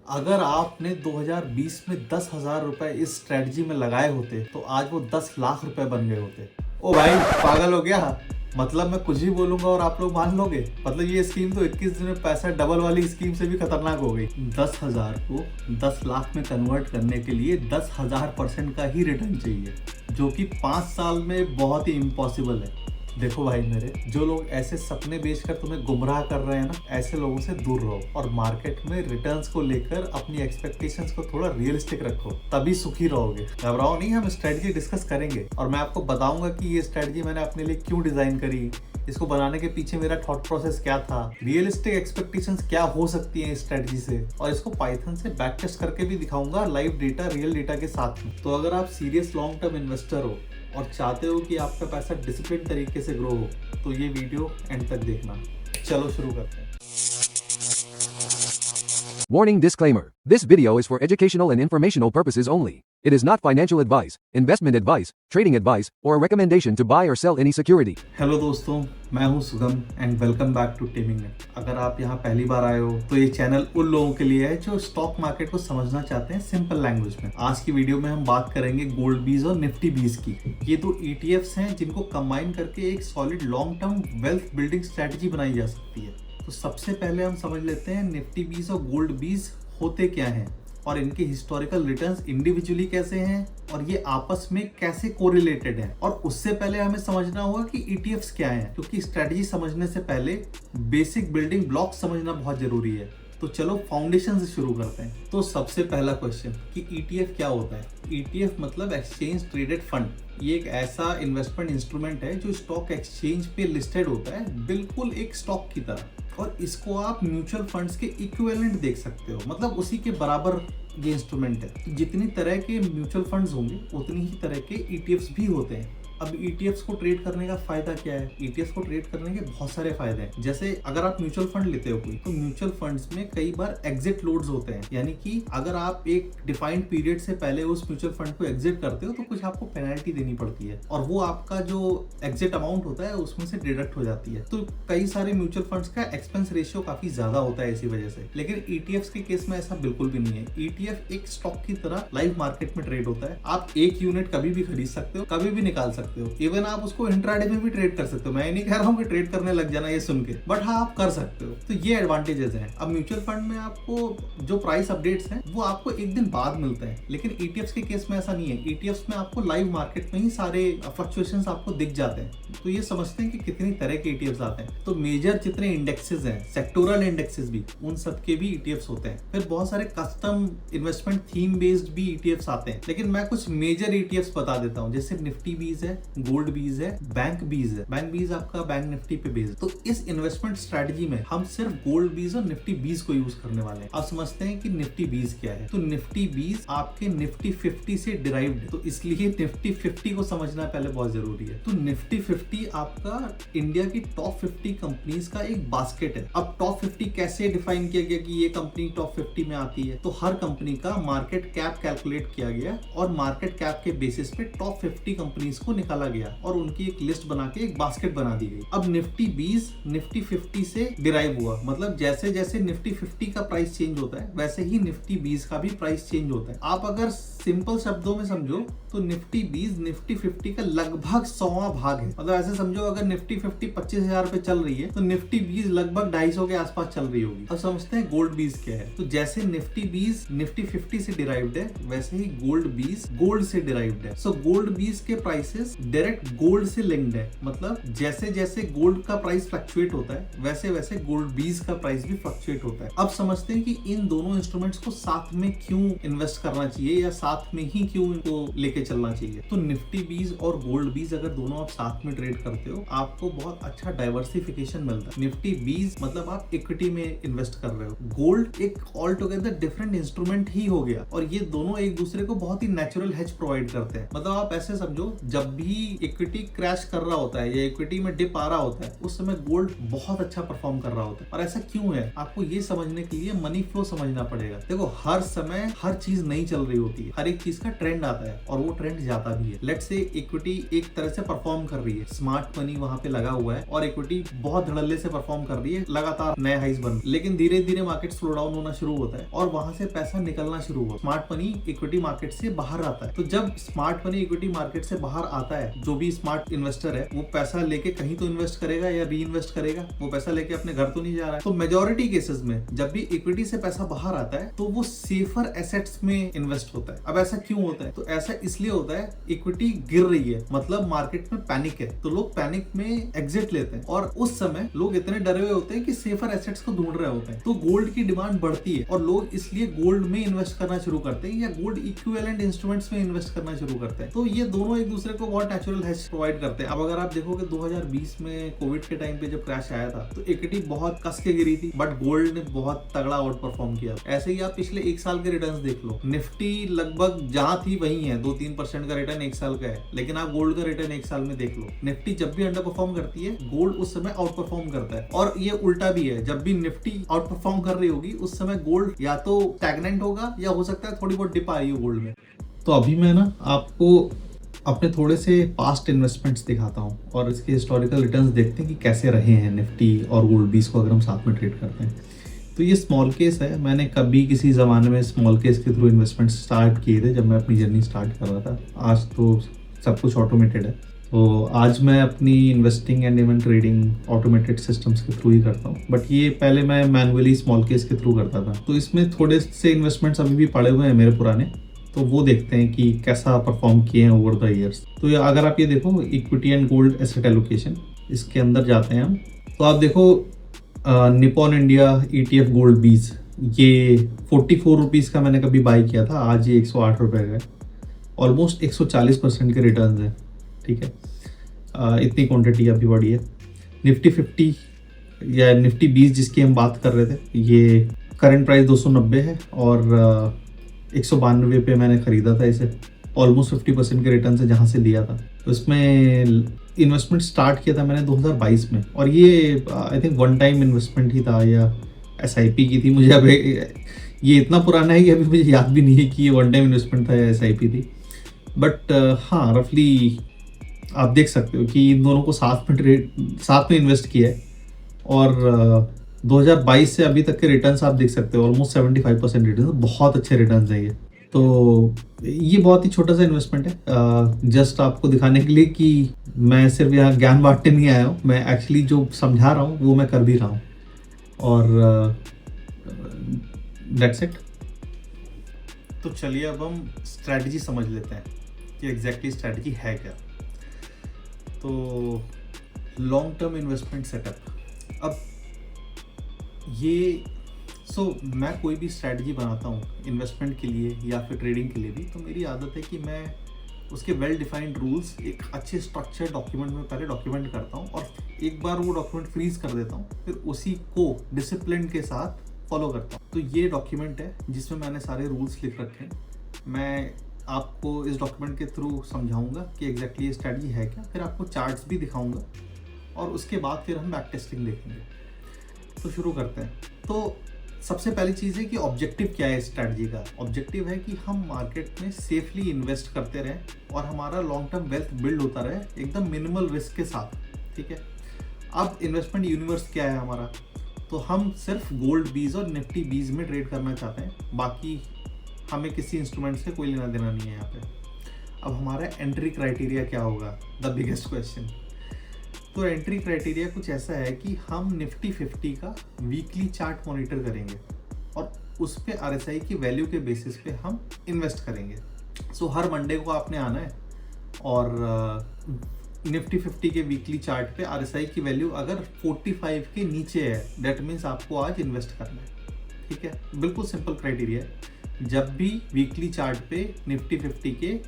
अगर आपने 2020 में 10,000 रुपए इस स्ट्रेटजी में लगाए होते तो आज वो 10 लाख रुपए बन गए होते। ओ भाई, पागल हो गया? मतलब मैं कुछ ही बोलूंगा और आप लोग मान लोगे? मतलब ये स्कीम तो 21 दिन में पैसा डबल वाली स्कीम से भी खतरनाक हो गई। 10,000 को 10 लाख में कन्वर्ट करने के लिए 10,000% का ही रिटर्न चाहिए, जो कि 5 साल में बहुत ही इम्पॉसिबल है। देखो भाई मेरे, जो लोग ऐसे सपने बेचकर तुम्हें गुमराह कर रहे हैं ना, ऐसे लोगों से दूर रहो और मार्केट में रिटर्न्स को लेकर अपनी एक्सपेक्टेशंस को थोड़ा रियलिस्टिक रखो, तभी सुखी रहोगे। घबराओ नहीं, हम स्ट्रेटजी डिस्कस करेंगे और मैं आपको बताऊंगा कि ये स्ट्रेटजी मैंने अपने लिए क्यों डिजाइन करी, इसको बनाने के पीछे मेरा थॉट प्रोसेस क्या था, रियलिस्टिक एक्सपेक्टेशंस क्या हो सकती हैं इस स्ट्रेटजी से, और इसको पाइथन से बैक टेस्ट करके भी दिखाऊंगा, लाइव डेटा, रियल डेटा के साथ में। तो अगर आप सीरियस लॉन्ग टर्म इन्वेस्टर हो और चाहते हो कि आपका पैसा डिसिप्लिन तरीके से ग्रो हो, तो ये वीडियो एंड तक देखना। चलो शुरू करते हैं। Warning disclaimer. This video is for educational and informational purposes only. It is not financial advice, investment advice, trading advice, or a recommendation to buy or sell any security. Hello दोस्तों, मैं हूं Sugam and welcome back to teaming net. अगर आप यहां पहली बार आए हो तो ये चैनल उन लोगों के लिए है जो स्टॉक मार्केट को समझना चाहते हैं सिंपल लैंग्वेज में। आज की वीडियो में हम बात करेंगे गोल्ड बीज और निफ्टी बीज की। ये दो ETFs हैं जिनको कंबाइन करके एक solid long term wealth building strategy बनाई जा सकती है। तो सबसे पहले हम समझ लेते हैं निफ्टी बीज और गोल्ड बीज होते क्या हैं और इनके हिस्टोरिकल रिटर्न्स इंडिविजुअली कैसे हैं और ये आपस में कैसे कोरिलेटेड हैं। और उससे पहले हमें समझना होगा कि ETFs क्या हैं, क्योंकि स्ट्रेटजी समझने से पहले बेसिक बिल्डिंग ब्लॉक समझना बहुत जरूरी है। तो चलो फाउंडेशन से शुरू करते हैं। तो सबसे पहला क्वेश्चन कि ETF क्या होता है। ETF मतलब एक्सचेंज ट्रेडेड फंड। ये एक ऐसा इन्वेस्टमेंट इंस्ट्रूमेंट है जो स्टॉक एक्सचेंज पे लिस्टेड होता है, बिल्कुल एक स्टॉक की तरह। और इसको आप म्यूचुअल फंड्स के इक्विवेलेंट देख सकते हो, मतलब उसी के बराबर ये इंस्ट्रूमेंट है। तो जितनी तरह के म्यूचुअल फंड्स होंगे उतनी ही तरह के ETFs भी होते हैं। अब ETFs को ट्रेड करने का फायदा क्या है? ETFs को ट्रेड करने के बहुत सारे फायदे हैं। जैसे अगर आप म्यूचुअल फंड लेते हो कोई, तो म्यूचुअल फंड्स में कई बार एग्जिट लोड्स होते हैं, यानी कि अगर आप एक डिफाइंड पीरियड से पहले उस म्यूचुअल फंड को एग्जिट करते हो तो कुछ आपको पेनल्टी देनी पड़ती है और वो आपका जो एग्जिट अमाउंट होता है उसमें से डिडक्ट हो जाती है। तो कई सारे म्यूचुअल फंड्स का एक्सपेंस रेशियो काफी ज्यादा होता है इसी वजह से। लेकिन ETFs के केस में ऐसा बिल्कुल भी नहीं है। ETF एक स्टॉक की तरह लाइव मार्केट में ट्रेड होता है। आप एक यूनिट कभी भी खरीद सकते हो, कभी भी निकाल सकते हो। इवन आप उसको इंट्राडे में भी ट्रेड कर सकते हो। मैं नहीं कह रहा हूँ कि ट्रेड करने लग जाना ये सुन के, बट हाँ आप कर सकते हो। तो ये एडवांटेजेस हैं। अब म्यूचुअल फंड में आपको जो प्राइस अपडेट्स हैं वो आपको एक दिन बाद मिलते हैं, लेकिन ETFs के केस में ऐसा नहीं है। ETFs में आपको लाइव मार्केट में ही सारे फ्लक्चुएशंस आपको दिख जाते हैं। तो ये समझते हैं कि कितनी तरह के ETFs आते हैं। तो मेजर जितने इंडेक्सेस हैं, सेक्टोरल इंडेक्सेस भी, उन सब के भी ETFs होते हैं। फिर बहुत सारे कस्टम इन्वेस्टमेंट थीम बेस्ड भी ETFs आते हैं, लेकिन मैं कुछ मेजर ETFs बता देता हूँ। जैसे निफ्टी बीज है, गोल्ड बीज है, बैंक बीज है। बैंक बीज आपका बैंक निफ्टी पे बेस्ड। तो इस इन्वेस्टमेंट स्ट्रेटजी में हम सिर्फ गोल्ड बीज और निफ्टी बीज को यूज करने वाले हैं। अब समझते हैं कि निफ्टी बीज क्या है। तो निफ्टी बीज आपके निफ्टी 50 से डिराइव्ड है, तो इसलिए निफ्टी 50 को समझना पहले बहुत जरूरी है। तो निफ्टी 50 आपका इंडिया की टॉप 50 कंपनीज का एक बास्केट है। अब टॉप 50 कैसे डिफाइन किया गया कि ये कंपनी टॉप 50 में आती है? तो हर कंपनी का मार्केट कैप कैलकुलेट किया गया और मार्केट कैप के बेसिस पे टॉप 50 कंपनीज को निकाला गया और उनकी एक लिस्ट बना के एक बास्केट बना दी गई। अब निफ्टी 20 निफ्टी 50 से डिराइव हुआ, मतलब जैसे जैसे निफ्टी 50 का प्राइस चेंज होता है वैसे ही निफ्टी 20 का भी प्राइस चेंज होता है। आप अगर सिंपल शब्दों में समझो तो निफ्टी 20 निफ्टी 50 का लगभग 100वां भाग है। मतलब ऐसे समझो अगर निफ्टी 50 25,000 पे चल रही है तो निफ्टी 20 लगभग 250 के आसपास चल रही होगी। अब समझते हैं गोल्ड बीज क्या है। तो जैसे निफ्टी 20 निफ्टी 50 से डिराइव्ड है, वैसे ही गोल्ड बीज गोल्ड से डिराइव्ड है। सो गोल्ड बीज के प्राइसेस डायरेक्ट गोल्ड से लिंक्ड है, मतलब जैसे जैसे गोल्ड का प्राइस फ्लक्चुएट होता है वैसे वैसे गोल्ड बीज का प्राइस भी फ्लक्चुएट होता है। अब समझते हैं कि इन दोनों इंस्ट्रूमेंट्स को साथ में क्यों इन्वेस्ट करना चाहिए या साथ में ही क्यों इनको लेके चलना चाहिए। तो निफ्टी बीज और गोल्ड बीज अगर दोनों आप साथ में ट्रेड करते हो आपको बहुत अच्छा डाइवर्सिफिकेशन मिलता है। निफ्टी बीज मतलब आप इक्विटी में इन्वेस्ट कर रहे हो, गोल्ड एक ऑल टुगेदर डिफरेंट इंस्ट्रूमेंट ही हो गया और ये दोनों एक दूसरे को बहुत ही नेचुरल हेज प्रोवाइड करते हैं। मतलब आप ऐसे समझो, जब भी इक्विटी क्रैश कर रहा होता है या इक्विटी में डिप आ रहा होता है, उस समय गोल्ड बहुत अच्छा परफॉर्म कर रहा होता है। और ऐसा क्यों है, आपको ये समझने के लिए मनी फ्लो समझना पड़ेगा। देखो, हर समय हर चीज नहीं चल रही होती है, हर एक चीज का ट्रेंड आता है और वो ट्रेंड जाता भी है। लेट्स से इक्विटी एक तरह से परफॉर्म कर रही है, स्मार्ट मनी वहां पे लगा हुआ है और इक्विटी बहुत धड़ल्ले से परफॉर्म कर रही है, लगातार नए हाइज बन, लेकिन धीरे धीरे मार्केट स्लो डाउन होना शुरू होता है और वहां से पैसा निकलना शुरू होता है। स्मार्ट मनी इक्विटी मार्केट से बाहर आता है। तो जब स्मार्ट मनी इक्विटी मार्केट से बाहर आता है, जो भी स्मार्ट इन्वेस्टर है वो पैसा लेके कहीं तो इन्वेस्ट करेगा या री इन्वेस्ट करेगा, वो पैसा लेके अपने घर तो नहीं जा रहा है। तो मेजोरिटी केसेस में जब भी इक्विटी से पैसा बाहर आता है तो वो सेफर एसेट्स में इन्वेस्ट होता है। अब ऐसा क्यों होता है? तो ऐसा इसलिए होता है, इक्विटी गिर रही है, मतलब मार्केट में पैनिक है, तो लोग पैनिक में एग्जिट लेते हैं और उस समय लोग इतने डरे हुए होते हैं कि सेफर एसेट्स को ढूंढ रहे होते हैं। तो गोल्ड की डिमांड बढ़ती है और लोग इसलिए गोल्ड में इन्वेस्ट करना शुरू करते हैं या गोल्ड इक्विवेलेंट इंस्ट्रूमेंट्स में इन्वेस्ट करना शुरू करते हैं। तो ये दोनों एक दूसरे को बहुत नेचुरल हेज प्रोवाइड करते हैं। अब अगर आप देखोगे 2020 में कोविड के टाइम पे जब क्रैश आया था तो इक्विटी बहुत कस के गिरी थी, बट गोल्ड ने बहुत तगड़ा आउट परफॉर्म किया। ऐसे ही आप पिछले एक साल के रिटर्न्स देख लो, निफ्टी लगभग जहां थी वही है, 2-3% का रिटर्न एक साल का है, लेकिन आप गोल्ड का रिटर्न एक साल में देख लो। निफ्टी जब भी अंडर परफॉर्म करती है, गोल्ड उस समय आउट परफॉर्म करता है, और ये उल्टा भी है, जब भी निफ्टी आउट परफॉर्म कर रही होगी उस समय गोल्ड या तो स्टैग्नेंट होगा या हो सकता है थोड़ी बहुत डिप आ रही हो गोल्ड में। तो अभी मैं ना आपको अपने थोड़े से पास्ट इन्वेस्टमेंट्स दिखाता हूँ और इसके हिस्टोरिकल रिटर्न्स देखते हैं कि कैसे रहे हैं निफ्टी और गोल्ड बीस को अगर हम साथ में ट्रेड करते हैं। तो ये स्मॉल केस है, मैंने कभी किसी ज़माने में स्मॉल केस के थ्रू इन्वेस्टमेंट स्टार्ट किए थे जब मैं अपनी जर्नी स्टार्ट कर रहा था। आज तो सब कुछ ऑटोमेटेड है, तो आज मैं अपनी investing and even trading automated systems के थ्रू ही करता हूँ, बट ये पहले मैं मैनुअली स्मॉल केस के थ्रू करता था। तो इसमें थोड़े से इन्वेस्टमेंट्स अभी भी पड़े हुए हैं मेरे पुराने, तो वो देखते हैं कि कैसा परफॉर्म किए हैं ओवर द ईयर्स। तो अगर आप ये देखो equity and gold asset allocation, इसके अंदर जाते हैं हम, तो आप देखो निपॉन इंडिया ETF गोल्ड बीज, ये 44 रुपीज़ का मैंने कभी बाई किया था, आज ये 108 रुपये का है। ऑलमोस्ट 140% के रिटर्न है, ठीक है। इतनी क्वांटिटी अभी बढ़ी है। निफ्टी 50 या निफ्टी 20 जिसकी हम बात कर रहे थे, ये करंट प्राइस 290 है और 192 पे मैंने ख़रीदा था इसे, ऑलमोस्ट 50% के रिटर्न से जहाँ से लिया था। तो इसमें इन्वेस्टमेंट स्टार्ट किया था मैंने 2022 में, और ये I think one time investment ही था या SIP की थी, मुझे अब ये इतना पुराना है कि अभी मुझे याद भी नहीं है कि ये वन टाइम इन्वेस्टमेंट था या SIP थी। बट हाँ, रफली आप देख सकते हो कि इन दोनों को साथ में इन्वेस्ट किया है और 2022 से अभी तक के रिटर्न्स आप देख सकते हो, ऑलमोस्ट 75% रिटर्न, बहुत अच्छे रिटर्न्स हैं ये। तो ये बहुत ही छोटा सा इन्वेस्टमेंट है, जस्ट आपको दिखाने के लिए कि मैं सिर्फ यहाँ ज्ञान बांटने नहीं आया हूँ, मैं एक्चुअली जो समझा रहा हूँ वो मैं कर भी रहा हूँ, और दैट्स इट। तो चलिए अब हम स्ट्रैटेजी समझ लेते हैं कि एग्जैक्टली स्ट्रैटेजी है क्या। तो लॉन्ग टर्म इन्वेस्टमेंट सेटअप, अब ये मैं कोई भी स्ट्रैटेजी बनाता हूँ इन्वेस्टमेंट के लिए या फिर ट्रेडिंग के लिए भी, तो मेरी आदत है कि मैं उसके वेल डिफाइंड रूल्स एक अच्छे स्ट्रक्चर डॉक्यूमेंट में पहले डॉक्यूमेंट करता हूँ और एक बार वो डॉक्यूमेंट फ्रीज कर देता हूँ, फिर उसी को डिसिप्लिन के साथ फॉलो करता हूँ। तो ये डॉक्यूमेंट है जिसमें मैंने सारे रूल्स लिख रखे हैं। मैं आपको इस डॉक्यूमेंट के थ्रू समझाऊंगा कि एग्जैक्टली ये स्ट्रैटेजी है क्या, फिर आपको चार्ट्स भी दिखाऊंगा और उसके बाद फिर हम बैक टेस्टिंग देखेंगे। तो शुरू करते हैं। तो सबसे पहली चीज़ है कि ऑब्जेक्टिव क्या है इस स्ट्रैटेजी का। ऑब्जेक्टिव है कि हम मार्केट में सेफली इन्वेस्ट करते रहें और हमारा लॉन्ग टर्म वेल्थ बिल्ड होता रहे एकदम मिनिमल रिस्क के साथ, ठीक है। अब इन्वेस्टमेंट यूनिवर्स क्या है हमारा, तो हम सिर्फ गोल्ड बीज और निफ्टी बीज में ट्रेड करना चाहते हैं, बाकी हमें किसी इंस्ट्रूमेंट से कोई लेना देना नहीं है यहाँ पे। अब हमारा एंट्री क्राइटेरिया क्या होगा, द बिगेस्ट क्वेश्चन। तो एंट्री क्राइटेरिया कुछ ऐसा है कि हम निफ्टी 50 का वीकली चार्ट मॉनिटर करेंगे और उस पे RSI की वैल्यू के बेसिस पे हम इन्वेस्ट करेंगे। सो हर मंडे को आपने आना है और निफ्टी 50 के वीकली चार्ट पे RSI की वैल्यू अगर 45 के नीचे है, दैट मीन्स आपको आज इन्वेस्ट करना है, ठीक है। बिल्कुल सिंपल क्राइटेरिया है। जब भी वीकली चार्ट पे निफ्टी 50 के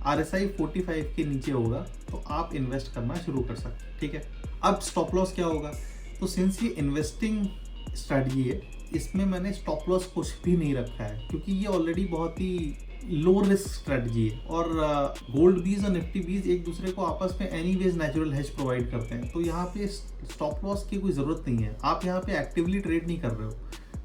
RSI 45 के नीचे होगा तो आप इन्वेस्ट करना शुरू कर सकते हैं, ठीक है। अब स्टॉप लॉस क्या होगा, तो सिंस ये इन्वेस्टिंग स्ट्रैटेजी है, इसमें मैंने स्टॉप लॉस कुछ भी नहीं रखा है क्योंकि ये ऑलरेडी बहुत ही लो रिस्क स्ट्रेटजी है। और गोल्ड बीज और निफ्टी बीज एक दूसरे को आपस में एनीवेज नेचुरल हेज प्रोवाइड करते हैं, तो यहाँ पे स्टॉप लॉस की कोई ज़रूरत नहीं है। आप यहाँ पे एक्टिवली ट्रेड नहीं कर रहे हो।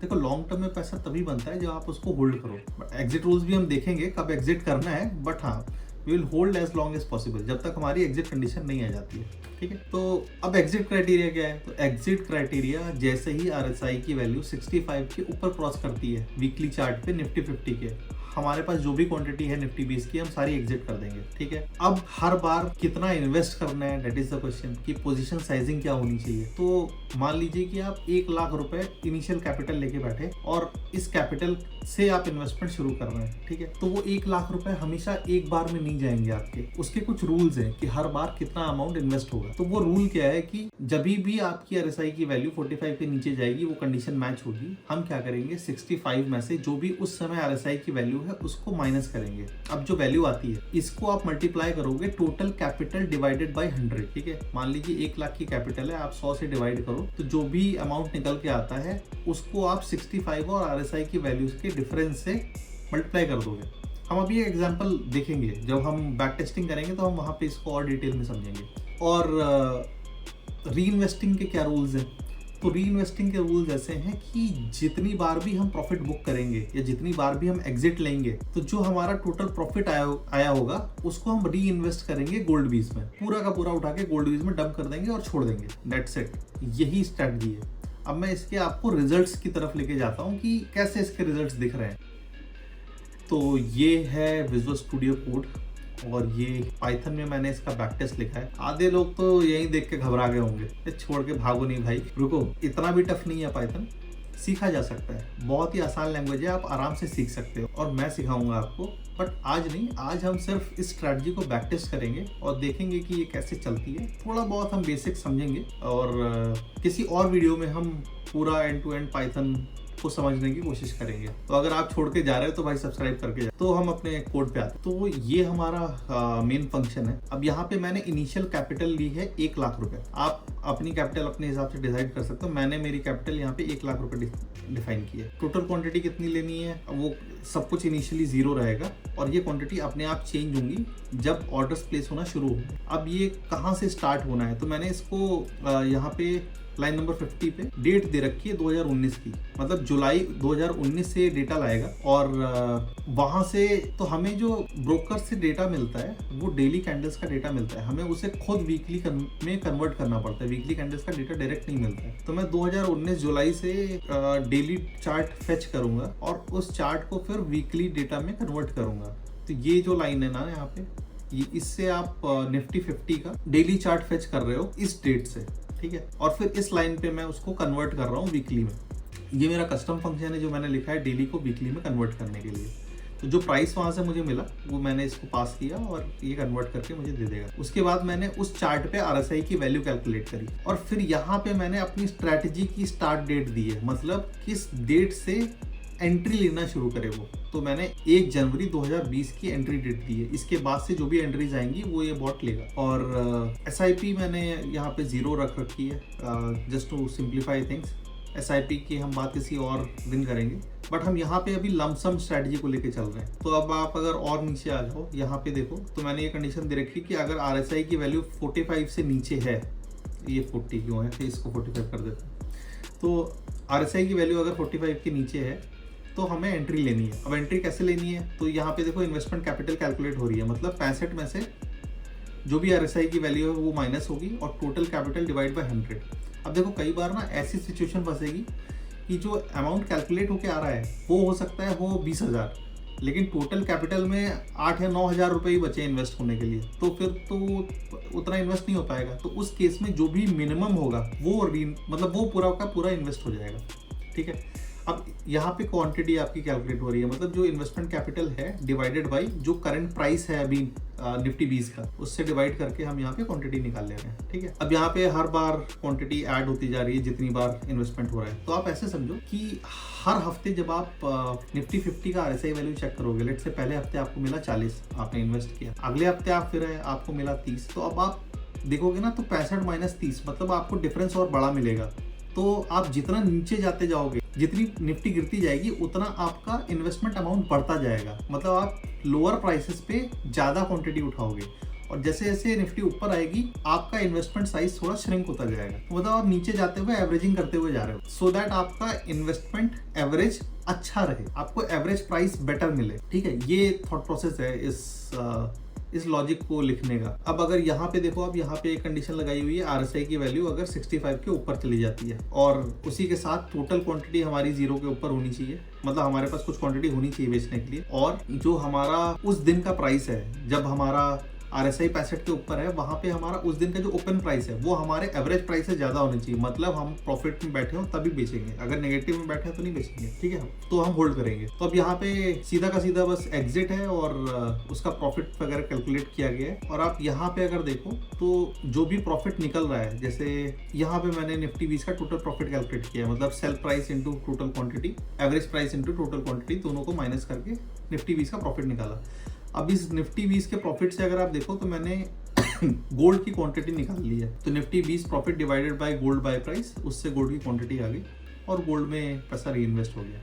देखो लॉन्ग टर्म में पैसा तभी बनता है जब आप उसको होल्ड करो। बट एग्जिट रूल्स भी हम देखेंगे कब एग्जिट करना है, बट हाँ we will hold as long as possible, जब तक हमारी एग्जिट कंडीशन नहीं आ जाती है। ठीक है, तो अब एग्जिट क्राइटेरिया क्या है? तो एग्जिट क्राइटेरिया जैसे ही RSI की वैल्यू 65 के ऊपर क्रॉस करती है वीकली चार्ट पे निफ्टी 50 के, हमारे पास जो भी क्वांटिटी है निफ्टी 20 की हम सारी एग्जिट कर देंगे। ठीक है, अब हर बार कितना इन्वेस्ट करना है, दैट इज द क्वेश्चन कि पोजीशन साइजिंग क्या होनी चाहिए। तो मान लीजिए कि आप 1 लाख रुपए इनिशियल कैपिटल लेके बैठे और इस कैपिटल से आप इन्वेस्टमेंट शुरू कर रहे हैं। ठीक है, तो वो 1 लाख रुपए हमेशा एक बार में नहीं जाएंगे आपके, उसके कुछ रूल्स हैं कि हर बार कितना अमाउंट इन्वेस्ट होगा। तो वो रूल क्या है कि जब भी आपकी RSI की वैल्यू 45 के नीचे जाएगी, वो कंडीशन मैच होगी, हम क्या करेंगे 65 में से जो भी उस समय RSI की वैल्यू है उसको माइनस करेंगे। अब जो वैल्यू आती है इसको आप मल्टीप्लाई करोगे टोटल कैपिटल डिवाइडेड बाय 100। ठीक है, मान लीजिए 1 लाख की कैपिटल है, आप 100 से डिवाइड करो तो जो भी अमाउंट निकल के आता है उसको आप 65 और RSI की वैल्यूज के डिफरेंस से मल्टीप्लाई कर दोगे। हम अभी एक एग्जांपल देखेंगे, जब हम बैक टेस्टिंग करेंगे तो हम वहाँ पे इसको और डिटेल में समझेंगे। और री इन्वेस्टिंग के क्या रूल्स हैं? तो री इन्वेस्टिंग के रूल्स ऐसे हैं कि जितनी बार भी हम प्रॉफिट बुक करेंगे या जितनी बार भी हम एग्जिट लेंगे, तो जो हमारा टोटल प्रॉफिट आया होगा उसको हम री इन्वेस्ट करेंगे गोल्ड बीज में, पूरा का पूरा उठा के गोल्ड बीज में डंप कर देंगे और छोड़ देंगे। दैट्स इट, यही स्ट्रेटजी है। अब मैं इसके आपको रिजल्ट्स की तरफ लेके जाता हूँ कि कैसे इसके रिजल्ट्स दिख रहे हैं। तो ये है विजुअल स्टूडियो कोड और ये पाइथन में मैंने इसका बैक टेस्ट लिखा है। आधे लोग तो यही देख के घबरा गए होंगे, छोड़ के भागो नहीं भाई, रुको, इतना भी टफ नहीं है पाइथन, सीखा जा सकता है, बहुत ही आसान लैंग्वेज है, आप आराम से सीख सकते हो और मैं सिखाऊंगा आपको। बट आज नहीं, आज हम सिर्फ इस स्ट्रैटेजी को बैक टेस्ट करेंगे और देखेंगे कि ये कैसे चलती है। थोड़ा बहुत हम बेसिक समझेंगे और किसी और वीडियो में हम पूरा एंड टू एंड पाइथन को समझने की कोशिश करेंगे। तो अगर आप छोड़ के जा रहे हो तो भाई सब्सक्राइब करके जाए। तो हम अपने कोड पे आते हैं। तो ये हमारा मेन फंक्शन है। अब यहाँ पे मैंने इनिशियल कैपिटल ली है 1 लाख रुपए। आप अपनी कैपिटल अपने हिसाब से डिसाइड कर सकते हो। मैंने मेरी कैपिटल यहाँ पे 1 लाख रुपए डिफाइन की है। टोटल क्वांटिटी कितनी लेनी है, वो सब कुछ इनिशियली 0 रहेगा और ये क्वांटिटी अपने आप चेंज होंगी जब ऑर्डर्स प्लेस होना शुरू हो। अब ये कहाँ से स्टार्ट होना है, तो मैंने इसको यहाँ पे लाइन नंबर 50 पे डेट दे रखी है 2019 की, मतलब जुलाई 2019 से डेटा लाएगा। और वहां से तो हमें जो ब्रोकर से डेटा मिलता है वो डेली कैंडल्स का डेटा मिलता है, हमें उसे खुद वीकली में कन्वर्ट करना पड़ता है। वीकली कैंडल्स का डेटा डायरेक्ट नहीं मिलता है। तो मैं 2019 जुलाई से डेली चार्ट फेच करूंगा और उस चार्ट को फिर वीकली डेटा में कन्वर्ट करूंगा। तो ये जो लाइन है ना यहाँ पे, ये इससे आप निफ्टी 50 का डेली चार्ट फेच कर रहे हो इस डेट से, ठीक है। और फिर इस लाइन पे मैं उसको कन्वर्ट कर रहा हूँ वीकली में। ये मेरा कस्टम फंक्शन है जो मैंने लिखा है डेली को वीकली में कन्वर्ट करने के लिए। तो जो प्राइस वहां से मुझे मिला वो मैंने इसको पास किया और ये कन्वर्ट करके मुझे दे देगा। उसके बाद मैंने उस चार्ट पे RSI की वैल्यू कैलकुलेट करी और फिर यहाँ पे मैंने अपनी स्ट्रैटेजी की स्टार्ट डेट दी है, मतलब किस डेट से एंट्री लेना शुरू करे वो। तो मैंने 1 जनवरी 2020 की एंट्री डेट दी है। इसके बाद से जो भी एंट्रीज आएंगी वो ये बॉट लेगा। और SIP मैंने यहाँ पे 0 रख रखी है, just to simplify things. SIP की हम बात किसी और दिन करेंगे, बट हम यहाँ पे अभी लमसम स्ट्रैटेजी को लेके चल रहे हैं। तो अब आप अगर और नीचे आ जाओ, यहाँ पे देखो, तो मैंने ये कंडीशन दे रखी कि अगर RSI की वैल्यू 45 से नीचे है, ये 40 क्यों है, फिर इसको 45 कर देते हैं। तो RSI की वैल्यू अगर 45 के नीचे है तो हमें एंट्री लेनी है। अब एंट्री कैसे लेनी है, तो यहाँ पे देखो इन्वेस्टमेंट कैपिटल कैलकुलेट हो रही है, मतलब 65 में से जो भी RSI की वैल्यू है वो माइनस होगी और टोटल कैपिटल डिवाइड बाय 100। अब देखो कई बार ना ऐसी सिचुएशन फंसेगी कि जो अमाउंट कैलकुलेट होके आ रहा है वो हो सकता है हो 20,000, लेकिन टोटल कैपिटल में 8 या 9,000 रुपये ही बचे इन्वेस्ट होने के लिए, तो फिर तो उतना इन्वेस्ट नहीं हो पाएगा। तो उस केस में जो भी मिनिमम होगा वो मतलब वो पूरा का पूरा इन्वेस्ट हो जाएगा, ठीक है। अब यहाँ पे क्वांटिटी आपकी कैलकुलेट हो रही है, मतलब जो इन्वेस्टमेंट कैपिटल है डिवाइडेड बाय जो करंट प्राइस है अभी निफ्टी 20 का, उससे डिवाइड करके हम यहाँ पे क्वांटिटी निकाल ले रहे हैं, ठीक है। अब यहाँ पे हर बार क्वांटिटी ऐड होती जा रही है जितनी बार इन्वेस्टमेंट हो रहा है। तो आप ऐसे समझो कि हर हफ्ते जब आप निफ्टी 50 का RSI वैल्यू चेक करोगे, लेट से पहले हफ्ते आपको मिला 40, आपने इन्वेस्ट किया, अगले हफ्ते आप फिर आपको मिला 30, तो अब आप देखोगे ना तो 65 - 30, मतलब आपको डिफरेंस और बड़ा मिलेगा। तो आप जितना नीचे जाते जाओगे, जितनी निफ्टी गिरती जाएगी, उतना आपका इन्वेस्टमेंट अमाउंट बढ़ता जाएगा। मतलब आप लोअर प्राइसेस पे ज़्यादा क्वांटिटी उठाओगे और जैसे जैसे निफ्टी ऊपर आएगी आपका इन्वेस्टमेंट साइज थोड़ा श्रिंक होता जाएगा। मतलब आप नीचे जाते हुए एवरेजिंग करते हुए जा रहे हो, सो दैट आपका इन्वेस्टमेंट एवरेज अच्छा रहे, आपको एवरेज प्राइस बेटर मिले। ठीक है, ये थॉट प्रोसेस है इस लॉजिक को लिखने का। अब अगर यहाँ पे देखो, अब यहाँ पे एक कंडीशन लगाई हुई है, RSI की वैल्यू अगर 65 के ऊपर चली जाती है और उसी के साथ टोटल क्वांटिटी हमारी 0 के ऊपर होनी चाहिए, मतलब हमारे पास कुछ क्वांटिटी होनी चाहिए बेचने के लिए, और जो हमारा उस दिन का प्राइस है, जब हमारा RSI 65 के ऊपर है, वहां पे हमारा उस दिन का जो ओपन प्राइस है वो हमारे एवरेज प्राइस से ज्यादा होनी चाहिए। मतलब हम प्रॉफिट में बैठे हो तभी बेचेंगे, अगर नेगेटिव में बैठे हो तो नहीं बेचेंगे। ठीक है, तो हम होल्ड करेंगे। तो अब यहाँ पे सीधा का सीधा बस एग्जिट है और उसका प्रॉफिट वगैरह कैलकुलेट किया गया है। और आप यहाँ पे अगर देखो तो जो भी प्रॉफिट निकल रहा है, जैसे यहाँ पे मैंने निफ्टी 20 का टोटल प्रॉफिट कैलकुलेट किया है, मतलब sale price into total quantity, average price into total quantity, दोनों को माइनस करके निफ्टी 20 का प्रॉफिट निकाला। अब इस निफ्टी 20 के प्रॉफिट से अगर आप देखो तो मैंने गोल्ड की क्वांटिटी निकाल ली है, तो Nifty 20 profit divided by gold by price, उससे गोल्ड की क्वांटिटी आ गई और गोल्ड में पैसा री इन्वेस्ट हो गया।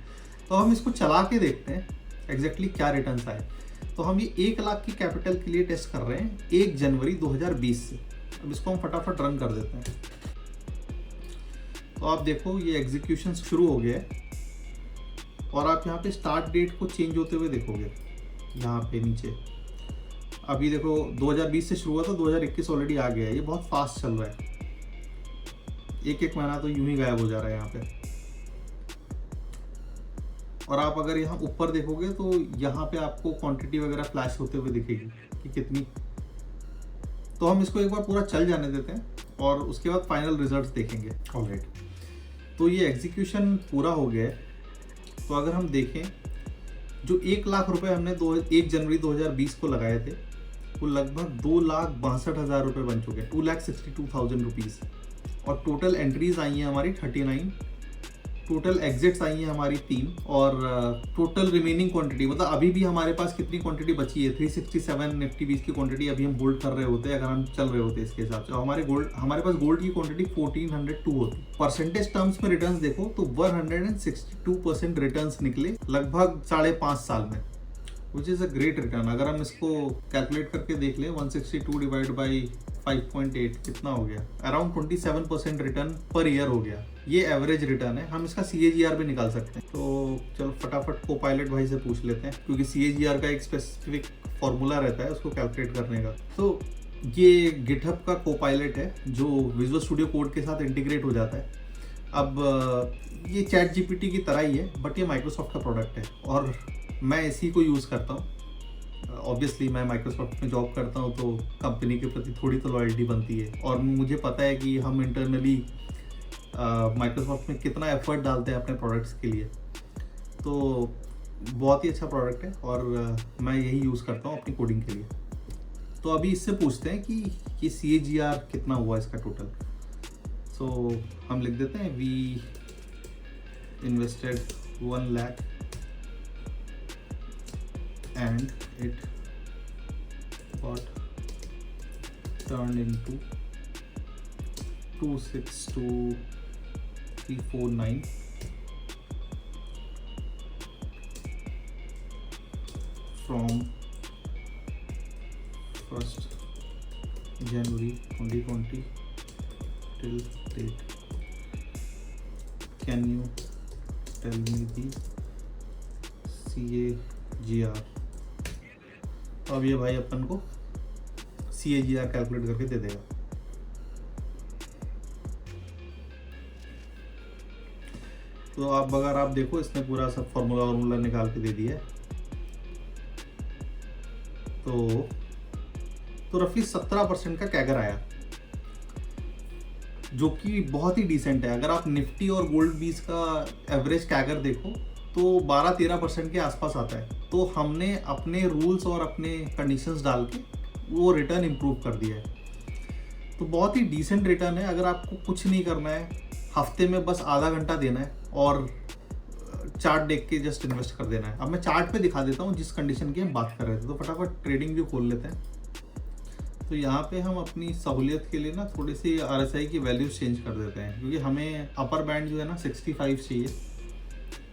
तो हम इसको चला के देखते हैं एग्जैक्टली क्या रिटर्न्स आए। तो हम ये 1 लाख की कैपिटल के लिए टेस्ट कर रहे हैं 1 जनवरी 2020 से। अब इसको हम फटाफट रन कर देते हैं। तो आप देखो ये एग्जीक्यूशन शुरू हो गया है और आप यहाँ पे स्टार्ट डेट को चेंज होते हुए देखोगे। यहाँ पे नीचे अभी देखो 2020 से शुरू हुआ था, 2021 ऑलरेडी आ गया है। ये बहुत फास्ट चल रहा है, एक महीना तो यूं ही गायब हो जा रहा है यहाँ पे। और आप अगर यहाँ ऊपर देखोगे तो यहाँ पे आपको क्वांटिटी वगैरह फ्लैश होते हुए दिखेगी कि कितनी। तो हम इसको एक बार पूरा चल जाने देते हैं और उसके बाद फाइनल रिजल्ट्स देखेंगे। ऑलराइट, तो ये एग्जीक्यूशन पूरा हो गया है। तो अगर हम देखें, जो 1 लाख रुपए हमने 1 जनवरी 2020 को लगाए थे, वो लगभग 2,62,000 रुपये बन चुके हैं, 2,62,000 रुपीज़। और टोटल एंट्रीज आई हैं हमारी 39, टोटल एग्जिट्स आई हैं हमारी 3, और टोटल रिमेनिंग क्वांटिटी, मतलब अभी भी हमारे पास कितनी क्वांटिटी बची है, 367 निफ्टी 20 की क्वांटिटी अभी हम होल्ड कर रहे होते अगर हम चल रहे होते इसके हिसाब से। हमारे पास गोल्ड की क्वांटिटी 1402 होती। परसेंटेज टर्म्स में रिटर्न्स देखो तो 162% रिटर्न्स निकले लगभग 5.5 साल में, which is a great return. अगर हम इसको कैलकुलेट करके देख लें, 162 डिवाइड बाई 5.8 कितना हो गया, अराउंड 27% रिटर्न पर ईयर हो गया। ये एवरेज रिटर्न है। हम इसका CAGR भी निकाल सकते हैं। तो चलो फटाफट को पायलट भाई से पूछ लेते हैं, क्योंकि CAGR का एक स्पेसिफिक फॉर्मूला रहता है उसको कैलकुलेट करने का। तो ये गिटहब का को पायलट है जो विजुअल स्टूडियो कोड के साथ इंटीग्रेट हो जाता है। अब ये चैट GPT की तरह ही है, बट ये माइक्रोसॉफ्ट का प्रोडक्ट है और मैं इसी को यूज़ करता हूँ। ऑब्वियसली मैं माइक्रोसॉफ्ट में जॉब करता हूँ तो कंपनी के प्रति थोड़ी तो लॉयल्टी बनती है, और मुझे पता है कि हम इंटरनली माइक्रोसॉफ्ट में कितना एफर्ट डालते हैं अपने प्रोडक्ट्स के लिए। तो बहुत ही अच्छा प्रोडक्ट है और मैं यही यूज़ करता हूँ अपनी कोडिंग के लिए। तो अभी इससे पूछते हैं कि ये CAGR कितना हुआ इसका टोटल। सो हम लिख देते हैं we invested 1 lakh and it got turned into 262,349 from 1st January 2020 till date. Can you tell me the CAGR? तो अब ये भाई अपन को CAGR कैलकुलेट करके दे देगा। तो अब अगर आप देखो, इसने पूरा सब फॉर्मूला निकाल के दे दिया है। तो रफली 17% का कैगर आया, जो कि बहुत ही डिसेंट है। अगर आप निफ्टी और गोल्ड 20 का एवरेज कैगर देखो तो 12-13% के आसपास आता है। तो हमने अपने रूल्स और अपने कंडीशंस डाल के वो रिटर्न इम्प्रूव कर दिया है। तो बहुत ही डिसेंट रिटर्न है। अगर आपको कुछ नहीं करना है, हफ्ते में बस आधा घंटा देना है और चार्ट देख के जस्ट इन्वेस्ट कर देना है। अब मैं चार्ट पे दिखा देता हूँ जिस कंडीशन की हम बात कर रहे थे। तो फटाफट ट्रेडिंग व्यू खोल लेते हैं। तो यहाँ पे हम अपनी सहूलियत के लिए ना थोड़ी सी RSI की वैल्यूज चेंज कर देते हैं, क्योंकि हमें अपर बैंड जो है ना 65 चाहिए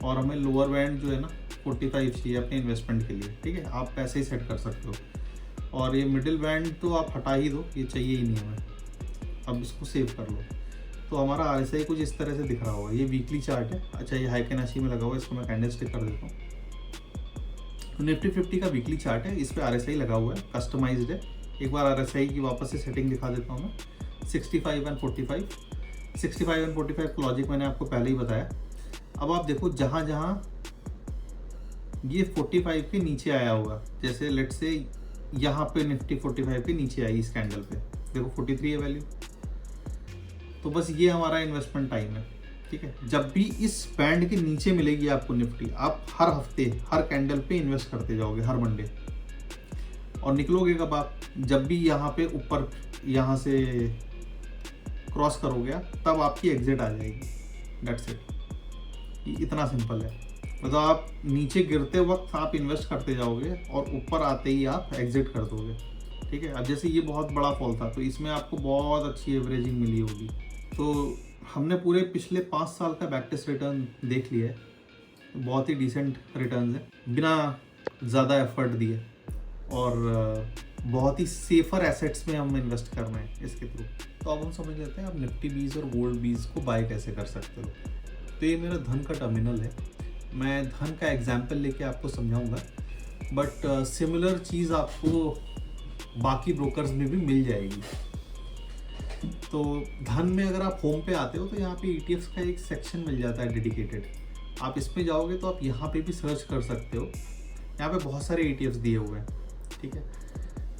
और हमें लोअर बैंड जो है ना 45 चाहिए अपने इन्वेस्टमेंट के लिए। ठीक है, आप पैसे ही सेट कर सकते हो। और ये मिडिल बैंड तो आप हटा ही दो, ये चाहिए ही नहीं हमें, अब इसको सेव कर लो। तो हमारा RSI कुछ इस तरह से दिख रहा होगा। ये वीकली चार्ट है। अच्छा, ये हाइकेनाशी में लगा हुआ है, इसको मैं कैंडल स्टिक कर देता हूँ। तो निफ्टी 50 का वीकली चार्ट है, इस पर RSI लगा हुआ है, कस्टमाइज्ड है। एक बार RSI की वापस से सेटिंग दिखा देता हूँ मैं। 65 एंड 45, 65 एंड 45 का लॉजिक मैंने आपको पहले ही बताया। अब आप देखो जहाँ जहाँ ये 45 के नीचे आया होगा, जैसे लेट से यहाँ पे निफ्टी 45 के नीचे आई इस कैंडल पे, देखो 43 है वैल्यू। तो बस ये हमारा इन्वेस्टमेंट टाइम है। ठीक है, जब भी इस बैंड के नीचे मिलेगी आपको निफ्टी, आप हर हफ्ते हर कैंडल पे इन्वेस्ट करते जाओगे, हर मंडे। और निकलोगे कब आप, जब भी यहाँ पे ऊपर यहाँ से क्रॉस करोगे तब आपकी एग्जिट आ जाएगी। दैट्स इट, इतना सिंपल है। मतलब आप नीचे गिरते वक्त आप इन्वेस्ट करते जाओगे और ऊपर आते ही आप एग्जिट कर दोगे। ठीक है, अब जैसे ये बहुत बड़ा फॉल था तो इसमें आपको बहुत अच्छी एवरेजिंग मिली होगी। तो हमने पूरे पिछले 5 साल का बैक टेस्ट रिटर्न देख लिया है, बहुत ही डिसेंट रिटर्न है, बिना ज़्यादा एफर्ट दिए, और बहुत ही सेफर एसेट्स में हम इन्वेस्ट कर रहे हैं इसके थ्रू। तो अब हम समझ लेते हैं आप निफ्टी 20 और गोल्ड 20 को बाय कैसे कर सकते हो। तो ये मेरा धन का टर्मिनल है, मैं धन का एग्जाम्पल लेके आपको समझाऊंगा, बट सिमिलर चीज़ आपको बाकी ब्रोकर्स में भी मिल जाएगी। तो धन में अगर आप होम पे आते हो तो यहाँ पे ETFs का एक सेक्शन मिल जाता है डेडिकेटेड। आप इसमें जाओगे तो आप यहाँ पे भी सर्च कर सकते हो, यहाँ पे बहुत सारे ETFs दिए हुए हैं। ठीक है,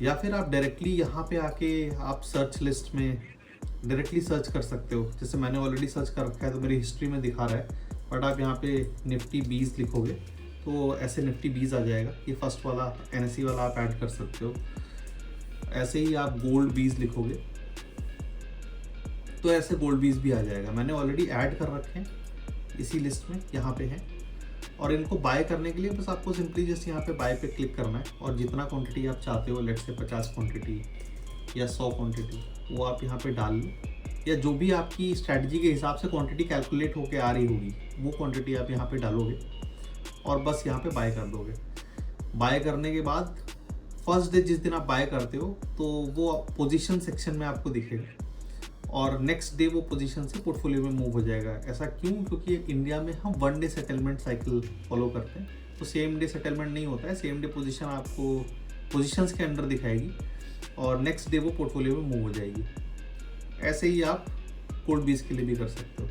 या फिर आप डायरेक्टली यहाँ पे आके आप सर्च लिस्ट में डायरेक्टली सर्च कर सकते हो। जैसे मैंने ऑलरेडी सर्च कर रखा है तो मेरी हिस्ट्री में दिखा रहा है, बट आप यहाँ पे निफ्टी 20 लिखोगे तो ऐसे निफ्टी 20 आ जाएगा। ये फर्स्ट वाला NSE वाला आप ऐड कर सकते हो। ऐसे ही आप गोल्ड 20 लिखोगे तो ऐसे गोल्ड 20 भी आ जाएगा। मैंने ऑलरेडी ऐड कर रखे हैं इसी लिस्ट में, यहाँ पे हैं। और इनको बाय करने के लिए बस आपको सिंपली जस्ट यहाँ पे बाय पे क्लिक करना है, और जितना क्वांटिटी आप चाहते हो, लेट्स से 50 क्वांटिटी या 100 क्वांटिटी, वो आप यहाँ पे डाल लो, या जो भी आपकी स्ट्रैटेजी के हिसाब से क्वांटिटी कैलकुलेट होके आ रही होगी वो क्वांटिटी आप यहाँ पे डालोगे और बस यहाँ पे बाय कर दोगे। बाय करने के बाद फर्स्ट डे जिस दिन आप बाय करते हो तो वो पोजीशन सेक्शन में आपको दिखेगा, और नेक्स्ट डे वो पोजीशन से पोर्टफोलियो में मूव हो जाएगा। ऐसा क्यों? क्योंकि इंडिया में हम 1 डे सेटलमेंट साइकिल फॉलो करते हैं, तो सेम डे सेटलमेंट नहीं होता है। सेम डे पोजीशन आपको पोजीशंस के अंडर दिखाएगी और नेक्स्ट डे वो पोर्टफोलियो में मूव हो जाएगी। ऐसे ही आप गोल्ड 20 के लिए भी कर सकते हो।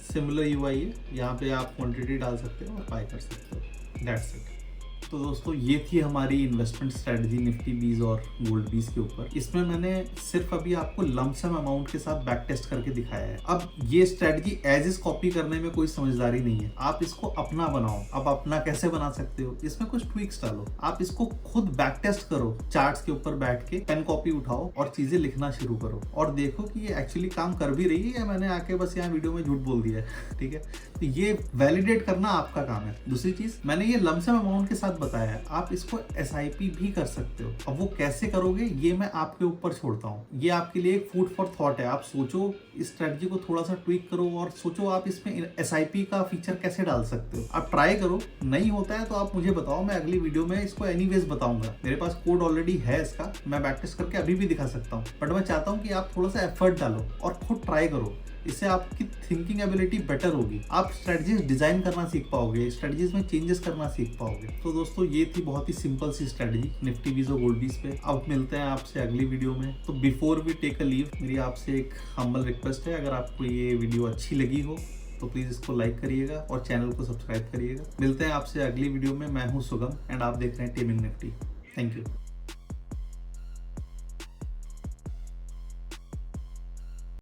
सिमिलर UI है, यहाँ पे आप क्वांटिटी डाल सकते हो और बाय कर सकते हो। That's it. तो दोस्तों ये थी हमारी इन्वेस्टमेंट स्ट्रेटजी निफ्टी 20 और गोल्ड 20 के ऊपर। इसमें मैंने सिर्फ अभी आपको लमसम अमाउंट के साथ बैक टेस्ट करके दिखाया है। अब ये स्ट्रेटजी एज इज कॉपी करने में कोई समझदारी नहीं है, आप इसको अपना बनाओ। अब अपना कैसे बना सकते हो? इसमें कुछ ट्विक्स डालो, आप इसको खुद बैक टेस्ट करो, चार्ट्स के ऊपर बैठ के पेन कॉपी उठाओ और चीजें लिखना शुरू करो और देखो कि ये एक्चुअली काम कर भी रही है या मैंने आके बस यहाँ वीडियो में झूठ बोल दिया है। ठीक है, तो ये वैलिडेट करना आपका काम है। दूसरी चीज, मैंने ये लमसम अमाउंट के साथ बताया है, आप इसको SIP भी कर सकते हो। अब वो कैसे करोगे ये मैं आपके ऊपर छोड़ता हूँ, ये आपके लिए एक फूड फॉर थॉट है। आप सोचो, इस स्ट्रेटजी को थोड़ा सा ट्विक करो और सोचो आप इसमें SIP का फीचर कैसे डाल सकते हो। आप ट्राई करो, नहीं होता है तो आप मुझे बताओ, मैं अगली वीडियो में इसको एनीवेज बताऊंगा। मेरे पास कोड ऑलरेडी है इसका, मैं बैक टेस्ट करके अभी भी दिखा सकता हूँ, बट मैं चाहता हूँ कि आप थोड़ा सा एफर्ट डालो और खुद ट्राई करो। इससे आपकी थिंकिंग एबिलिटी बेटर होगी, आप स्ट्रेटजीज डिजाइन करना सीख पाओगे, स्ट्रेटजीज में चेंजेस करना सीख पाओगे। तो दोस्तों ये थी बहुत ही सिंपल सी स्ट्रेटजी निफ्टी 20 और गोल्ड 20 पे। अब मिलते हैं आपसे अगली वीडियो में। तो before we take a leave, मेरी आपसे एक हम्बल रिक्वेस्ट है, अगर आपको ये वीडियो अच्छी लगी हो तो प्लीज इसको लाइक करिएगा और चैनल को सब्सक्राइब करिएगा। मिलते हैं आपसे अगली वीडियो में। मैं हूँ सुगम एंड आप देख रहे हैं टेमिंग निफ्टी। Thank you.